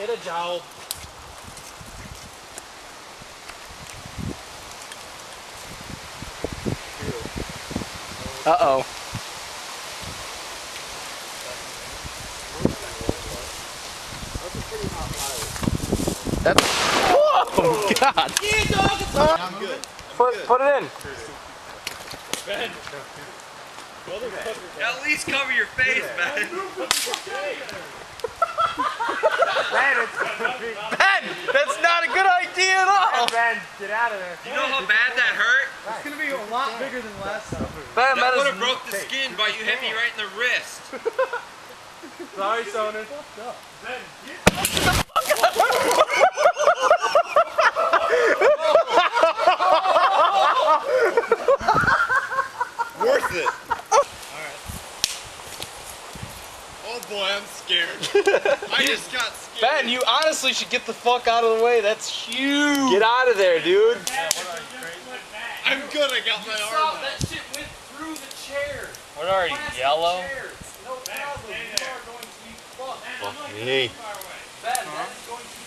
Get a job. Uh-oh. That's... Whoa! God! Yeah, dog! I'm good. Put it in. Ben. At least cover your face, Ben. Ben! That's not a good idea at all! Ben, get out of there. You know how bad that hurt? It's gonna be a lot bigger than last time. Ben, That would have broke the skin, but you hit me right in the wrist. Sorry, Sonnen. Ben, Worth it. Alright. Oh boy, I'm scared. I just got scared. Ben, you honestly should get the fuck out of the way. That's huge. Get out of there, dude. I'm good, I got my arm out. that shit went through the chair. What are you, yellow? No problem. You are going to be fucked. Fuck me. Ben, that is going to